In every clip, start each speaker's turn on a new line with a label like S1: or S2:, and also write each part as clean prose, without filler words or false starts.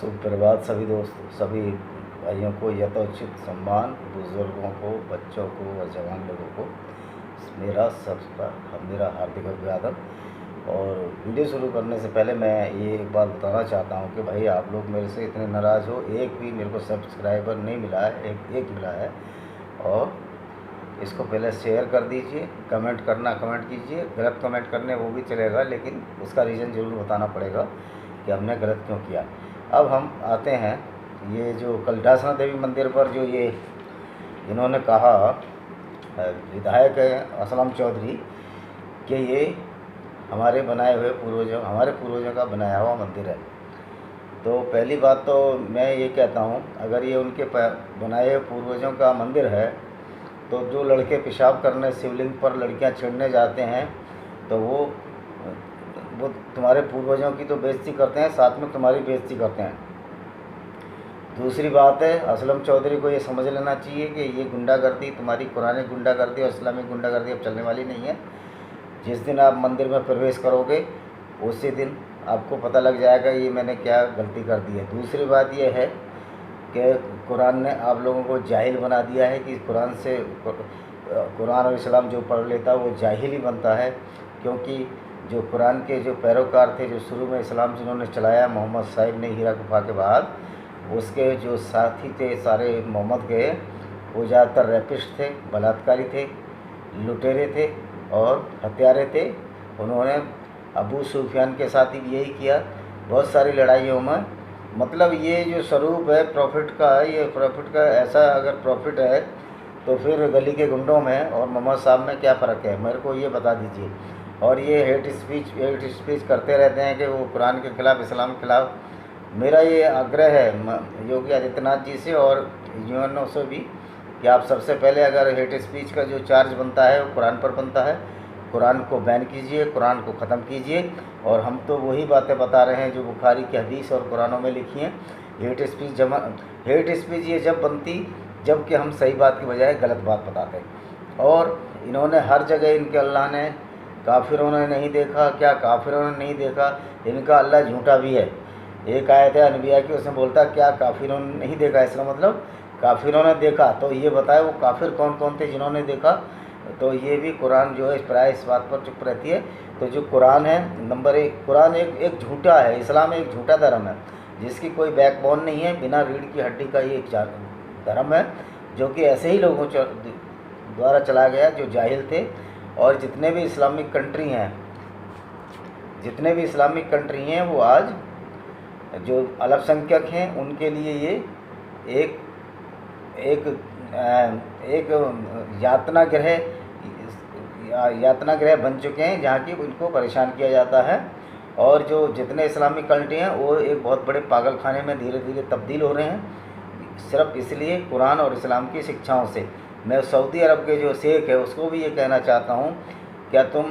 S1: सुप्रभात सभी दोस्तों, सभी भाइयों को यथोचित सम्मान, बुजुर्गों को, बच्चों को और जवान लोगों को मेरा हार्दिक अभिवादन। और वीडियो शुरू करने से पहले मैं ये एक बात बताना चाहता हूँ कि भाई आप लोग मेरे से इतने नाराज़ हो, एक भी मेरे को सब्सक्राइबर नहीं मिला है, एक मिला है। और इसको पहले शेयर कर दीजिए, कमेंट कीजिए। गलत कमेंट करने वो भी चलेगा, लेकिन उसका रीज़न ज़रूर बताना पड़ेगा कि हमने गलत क्यों किया। अब हम आते हैं, ये जो कलटासना देवी मंदिर पर जो ये इन्होंने कहा विधायक असलम चौधरी कि ये हमारे पूर्वजों का बनाया हुआ मंदिर है। तो पहली बात तो मैं ये कहता हूँ, अगर ये उनके बनाए हुए पूर्वजों का मंदिर है तो जो लड़के पेशाब करने शिवलिंग पर लड़कियाँ छेड़ने जाते हैं तो वो तुम्हारे पूर्वजों की तो बेइज्जती करते हैं, साथ में तुम्हारी बेइज्जती करते हैं। दूसरी बात है, असलम चौधरी को ये समझ लेना चाहिए कि ये गुंडागर्दी, तुम्हारी कुरानी गुंडागर्दी और इस्लामिक गुंडागर्दी अब चलने वाली नहीं है। जिस दिन आप मंदिर में प्रवेश करोगे उसी दिन आपको पता लग जाएगा ये मैंने क्या गलती कर दी है। दूसरी बात यह है कि कुरान ने आप लोगों को जाहिल बना दिया है कि कुरान और इस्लाम जो पढ़ लेता है वो जाहिल ही बनता है, क्योंकि जो कुरान के जो पैरोकार थे, जो शुरू में इस्लाम जिन्होंने चलाया मोहम्मद साहिब ने हीरा गुफा के बाद, उसके जो साथी थे सारे मोहम्मद के, वो ज़्यादातर रैपिस्ट थे, बलात्कारी थे, लुटेरे थे और हत्यारे थे। उन्होंने अबू सुफियान के साथ भी यही किया बहुत सारी लड़ाइयों में। मतलब ये जो स्वरूप है प्रॉफिट का, ये प्रॉफिट का ऐसा अगर प्रॉफिट है तो फिर गली के गुंडों में और मोहम्मद साहब में क्या फ़र्क है, मेरे को ये बता दीजिए। और ये हेट स्पीच करते रहते हैं कि वो कुरान के ख़िलाफ़, इस्लाम के ख़िलाफ़। मेरा ये आग्रह है योगी आदित्यनाथ जी से और यूएनओ से भी कि आप सबसे पहले अगर हेट स्पीच का जो चार्ज बनता है वो कुरान पर बनता है, कुरान को बैन कीजिए, कुरान को ख़त्म कीजिए। और हम तो वही बातें बता रहे हैं जो बुखारी की हदीस और कुरानों में लिखी हैं। हेट स्पीच ये जब बनती जबकि हम सही बात की बजाय गलत बात बताते। और इन्होंने हर जगह, इनके अल्लाह ने काफिरों ने नहीं देखा, क्या काफिरों ने नहीं देखा, इनका अल्लाह झूठा भी है। एक आयत है अनबिया की, उसमें बोलता क्या काफिरों ने नहीं देखा, इसका मतलब काफिरों ने देखा। तो ये बताए वो काफिर कौन कौन थे जिन्होंने देखा। तो ये भी कुरान जो है प्राय इस बात पर चुप रहती है। तो जो कुरान है नंबर 1, कुरान एक झूठा है, इस्लाम एक झूठा धर्म है जिसकी कोई बैकबोन नहीं है, बिना रीढ़ की हड्डी का ये एक धर्म है जो कि ऐसे ही लोगों द्वारा चला गया जो जाहिल थे। और जितने भी इस्लामिक कंट्री हैं वो आज जो अल्पसंख्यक हैं उनके लिए ये एक यातना गृह बन चुके हैं जहाँ की उनको परेशान किया जाता है। और जो जितने इस्लामिक कंट्री हैं वो एक बहुत बड़े पागल खाने में धीरे धीरे तब्दील हो रहे हैं, सिर्फ इसलिए कुरान और इस्लाम की शिक्षाओं से। मैं सऊदी अरब के जो शेख है उसको भी ये कहना चाहता हूँ, क्या तुम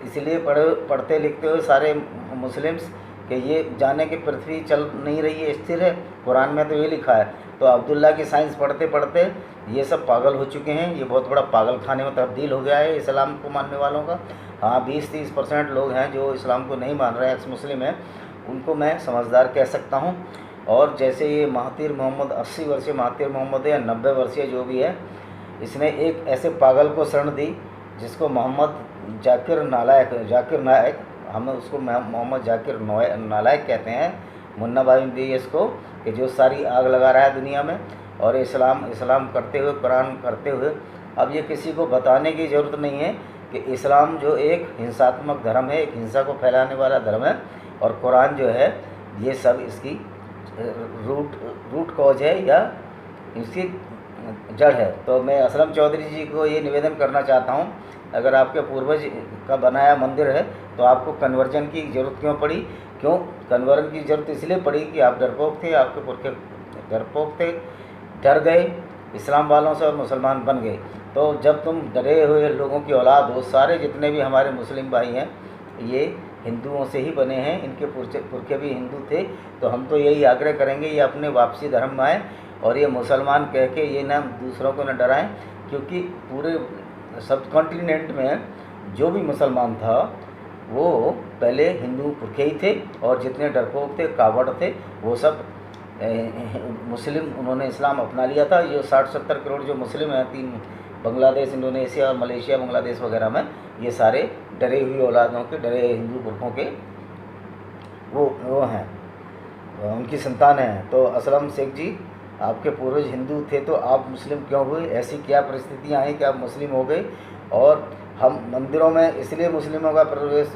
S1: इसलिए पढ़ते लिखते हो सारे मुस्लिम्स कि ये जाने कि पृथ्वी चल नहीं रही है, स्थिर है, कुरान में तो ये लिखा है। तो अब्दुल्ला की साइंस पढ़ते पढ़ते ये सब पागल हो चुके हैं। ये बहुत बड़ा पागल खाने में तब्दील हो गया है इस्लाम को मानने वालों का। हाँ, 20-30% लोग हैं जो इस्लाम को नहीं मान रहे, एक्स मुस्लिम हैं, उनको मैं समझदार कह सकता हूँ। और जैसे ये महातिर मोहम्मद 80 वर्षीय महातिर मोहम्मद है या 90 वर्षीय जो भी है, इसने एक ऐसे पागल को शरण दी जिसको मोहम्मद जाकिर नायक, हम उसको मोहम्मद जाकिर नालायक कहते हैं, मुन्ना भाई दी इसको, कि जो सारी आग लगा रहा है दुनिया में। और इस्लाम करते हुए, कुरान करते हुए, अब ये किसी को बताने की ज़रूरत नहीं है कि इस्लाम जो एक हिंसात्मक धर्म है, एक हिंसा को फैलाने वाला धर्म है, और कुरान जो है ये सब इसकी रूट कॉज है या इसकी जड़ है। तो मैं असलम चौधरी जी को ये निवेदन करना चाहता हूँ, अगर आपके पूर्वज का बनाया मंदिर है तो आपको कन्वर्जन की ज़रूरत क्यों पड़ी? कन्वर्जन की ज़रूरत इसलिए पड़ी कि आप डरपोक थे, आपके पुरखे डरपोक थे, डर गए इस्लाम वालों से और मुसलमान बन गए। तो जब तुम डरे हुए लोगों की औलाद हो, सारे जितने भी हमारे मुस्लिम भाई हैं ये हिंदुओं से ही बने हैं, इनके पुरखे भी हिंदू थे। तो हम तो यही आग्रह करेंगे ये अपने वापसी धर्म में आए और ये मुसलमान कह के ये ना दूसरों को न डराएं, क्योंकि पूरे सब कॉन्टिनेंट में जो भी मुसलमान था वो पहले हिंदू पुरखे ही थे और जितने डरपोक थे, कावड़ थे, वो सब मुस्लिम उन्होंने इस्लाम अपना लिया था। ये 60-70 करोड़ जो मुस्लिम हैं, 3 बांग्लादेश, इंडोनेशिया, मलेशिया, बांग्लादेश वगैरह में, ये सारे डरे हुए औलादों के, डरे हिंदू ग्रुपों के वो हैं, उनकी संतान हैं। तो असलम शेख जी, आपके पूर्वज हिंदू थे तो आप मुस्लिम क्यों हुए? ऐसी क्या परिस्थितियाँ आई कि आप मुस्लिम हो गए? और हम मंदिरों में इसलिए मुस्लिमों का प्रवेश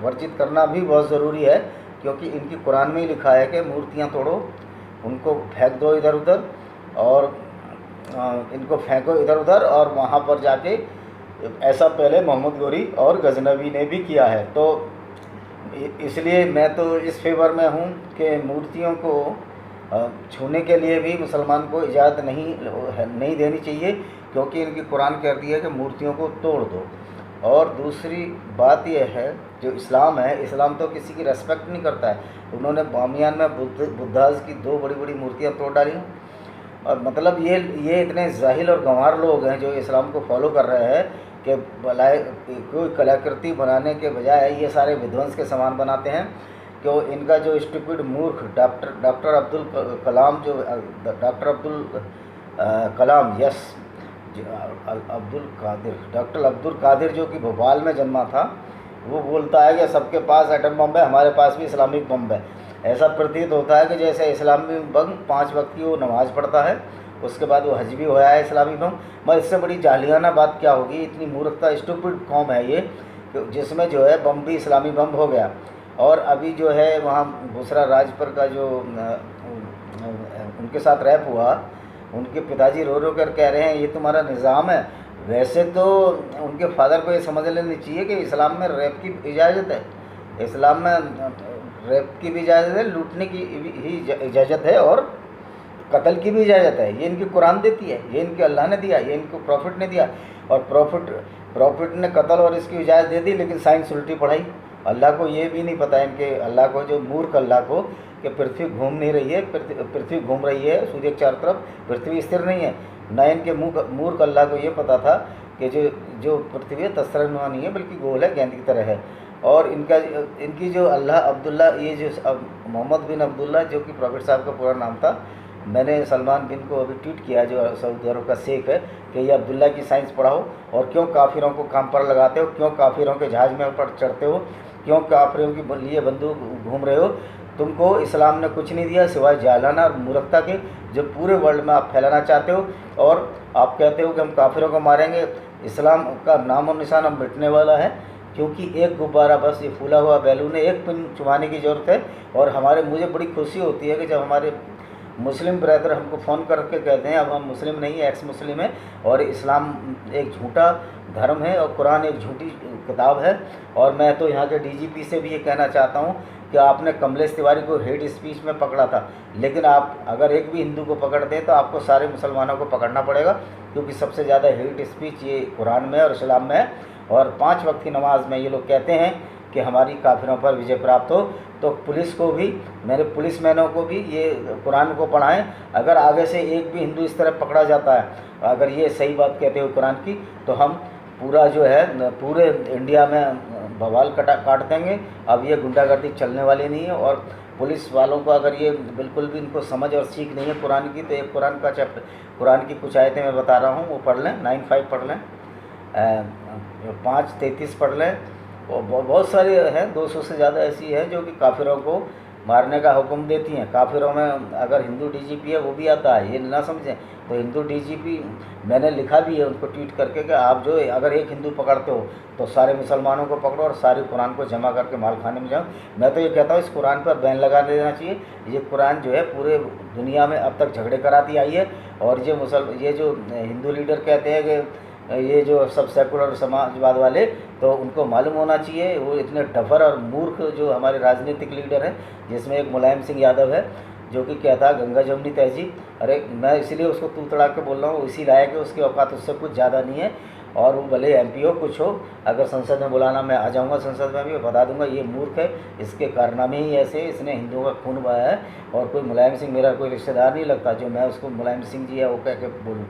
S1: वर्जित करना भी बहुत ज़रूरी है, क्योंकि इनकी कुरान में ही लिखा है कि मूर्तियाँ तोड़ो, उनको फेंक दो इधर उधर, और इनको फेंको इधर उधर, और वहाँ पर जाके ऐसा पहले मोहम्मद गोरी और गजनवी ने भी किया है। तो इसलिए मैं तो इस फेवर में हूँ कि मूर्तियों को छूने के लिए भी मुसलमान को इजाज़त नहीं देनी चाहिए, क्योंकि इनकी कुरान कहती है कि मूर्तियों को तोड़ दो। और दूसरी बात यह है, जो इस्लाम है, इस्लाम तो किसी की रेस्पेक्ट नहीं करता है। उन्होंने बामियान में बुद्धाज की 2 बड़ी बड़ी मूर्तियाँ तोड़ डाली। और मतलब ये इतने जाहिल और गंवार लोग हैं जो इस्लाम को फॉलो कर रहे हैं कि भलाई कोई कलाकृति बनाने के बजाय ये सारे विध्वंस के सामान बनाते हैं। कि इनका जो स्टूपिड मूर्ख डॉक्टर अब्दुल कलाम, जो doctor Abdul Kalam, yes, doctor Abdul Qadir, जो कि भोपाल में जन्मा था, वो बोलता है कि सबके पास एटम बम है, हमारे पास भी इस्लामिक बम है। ऐसा प्रतीत होता है कि जैसे इस्लामी बम 5 वक्त की वो नमाज़ पढ़ता है, उसके बाद वो हज भी होया है इस्लामी बम। मगर इससे बड़ी जाहिलाना बात क्या होगी? इतनी मूर्खता, स्टूपिड कौम है ये, जिसमें जो है बम भी इस्लामी बम हो गया। और अभी जो है वहाँ बुसरा राजपुर का जो उनके साथ रैप हुआ, उनके पिताजी रो कर कह रहे हैं ये तुम्हारा निज़ाम है। वैसे तो उनके फादर को ये समझ लेनी चाहिए कि इस्लाम में रैप की इजाज़त है, इस्लाम में रैप की भी इजाज़त है, लूटने की ही इजाज़त है, और कत्ल की भी इजाज़त है। ये इनकी कुरान देती है, ये इनके अल्लाह ने दिया, ये इनको प्रॉफिट ने दिया। और प्रॉफिट ने कत्ल और इसकी इजाज़त दे दी, लेकिन साइंस उल्टी पढ़ाई। अल्लाह को ये भी नहीं पता, इनके अल्लाह को, जो मूर्ख अल्लाह को, कि पृथ्वी घूम नहीं रही है, पृथ्वी घूम रही है सूर्य के चारों तरफ, पृथ्वी स्थिर नहीं है। न इनके मूर्ख अल्लाह को ये पता था कि जो पृथ्वी है तस्रनुमा नहीं है, बल्कि गोल है, गेंद की तरह है। और इनकी जो अल्लाह अब्दुल्ला, ये जो मोहम्मद बिन अब्दुल्ला, जो कि प्रॉफिट साहब का पूरा नाम था, मैंने सलमान बिन को अभी ट्वीट किया, जो सऊदी अरब का शेख है, कि ये अब्दुल्ला की साइंस पढ़ाओ, और क्यों काफिरों को काम पर लगाते हो, क्यों काफिरों के जहाज में पर चढ़ते हो, क्यों काफिरों की लिए बंदूक घूम रहे हो। तुमको इस्लाम ने कुछ नहीं दिया सिवाय जालाना और मूर्खता के, जो पूरे वर्ल्ड में आप फैलाना चाहते हो। और आप कहते हो कि हम काफिरों को मारेंगे। इस्लाम का नाम और निशान अब मिटने वाला है, क्योंकि एक गुब्बारा, बस ये फूला हुआ बैलून है, एक पिन चुमाने की ज़रूरत है। और मुझे बड़ी खुशी होती है कि जब हमारे मुस्लिम ब्रदर हमको फ़ोन करके कहते हैं अब हम मुस्लिम नहीं है, एक्स मुस्लिम है, और इस्लाम एक झूठा धर्म है और कुरान एक झूठी किताब है। और मैं तो यहाँ के डीजीपी से भी ये कहना चाहता हूँ कि आपने कमलेश तिवारी को हेट स्पीच में पकड़ा था, लेकिन आप अगर एक भी हिंदू को पकड़ दें तो आपको सारे मुसलमानों को पकड़ना पड़ेगा, क्योंकि सबसे ज़्यादा हेट स्पीच ये कुरान में और इस्लाम में है। और 5 वक्त की नमाज में ये लोग कहते हैं कि हमारी काफिरों पर विजय प्राप्त हो। तो पुलिस को भी, मेरे पुलिसमैनों को भी ये कुरान को पढ़ाएं। अगर आगे से एक भी हिंदू इस तरह पकड़ा जाता है, अगर ये सही बात कहते हो कुरान की, तो हम पूरा जो है पूरे इंडिया में बवाल काट देंगे। अब ये गुंडागर्दी चलने वाली नहीं है। और पुलिस वालों को अगर ये बिल्कुल भी इनको समझ और सीख नहीं है कुरान की, तो एक कुरान का चैप्टर, कुरान की कुछ आयतें मैं बता रहा हूँ, वो पढ़ लें, 9:5 पढ़ लें, 5:33 पढ़ लें। और बहुत सारे हैं, 200 से ज़्यादा ऐसी हैं जो कि काफिरों को मारने का हुक्म देती हैं। काफिरों में अगर हिंदू डीजीपी है वो भी आता है, ये ना समझें। तो हिंदू डीजीपी मैंने लिखा भी है उनको ट्वीट करके कि आप जो अगर एक हिंदू पकड़ते हो तो सारे मुसलमानों को पकड़ो और सारे कुरान को जमा करके माल खाने में जाओ। मैं तो ये कहता हूँ इस कुरान पर बैन लगा देना चाहिए। ये कुरान जो है पूरे दुनिया में अब तक झगड़े कराती आई है। और ये जो हिंदू लीडर कहते हैं कि ये जो सब सेकुलर समाजवाद वाले, तो उनको मालूम होना चाहिए, वो इतने डफर और मूर्ख जो हमारे राजनीतिक लीडर हैं, जिसमें एक मुलायम सिंह यादव है जो कि कहता है गंगा जमुनी तहजीब। अरे मैं इसीलिए उसको तू तड़ा के बोल रहा हूँ, इसी लायक है, उसकी औकात उससे कुछ ज़्यादा नहीं है। और वो भले MP हो कुछ हो, अगर संसद में बुलाना मैं आ जाऊँगा, संसद में भी बता दूँगा ये मूर्ख है, इसके कारनामे ही ऐसे, इसने हिंदुओं का खून बहाया है। और कोई मुलायम सिंह मेरा कोई रिश्तेदार नहीं लगता जो मैं उसको मुलायम सिंह जी है वो कह के बोलूँ।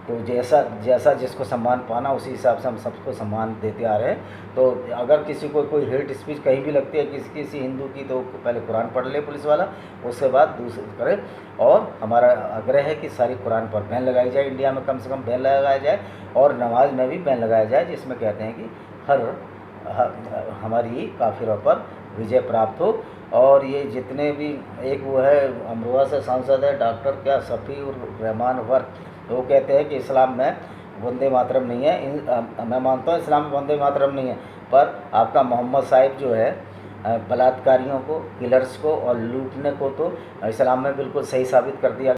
S1: तो जैसा जैसा जिसको सम्मान पाना उसी हिसाब से हम सबको सम्मान देते आ रहे हैं। तो अगर किसी को कोई हेट स्पीच कहीं भी लगती है किसी हिंदू की, तो पहले कुरान पढ़ ले पुलिस वाला, उसके बाद दूसरे करे। और हमारा आग्रह है कि सारी कुरान पर बैन लगाई जाए, इंडिया में कम से कम बैन लगाया जाए, और नमाज में भी बैन लगाया जाए, जिसमें कहते हैं कि हमारी काफिरों पर विजय प्राप्त हो। और ये जितने भी, एक वो है अमरोहा से सांसद है डॉक्टर क्या शफीउर रहमान वर्क, वो कहते हैं कि इस्लाम में वंदे मातरम नहीं है। मैं मानता हूँ इस्लाम में वंदे मातरम नहीं है, पर आपका मोहम्मद साहिब जो है बलात्कारियों को, किलर्स को और लूटने को तो इस्लाम में बिल्कुल सही साबित कर दिया।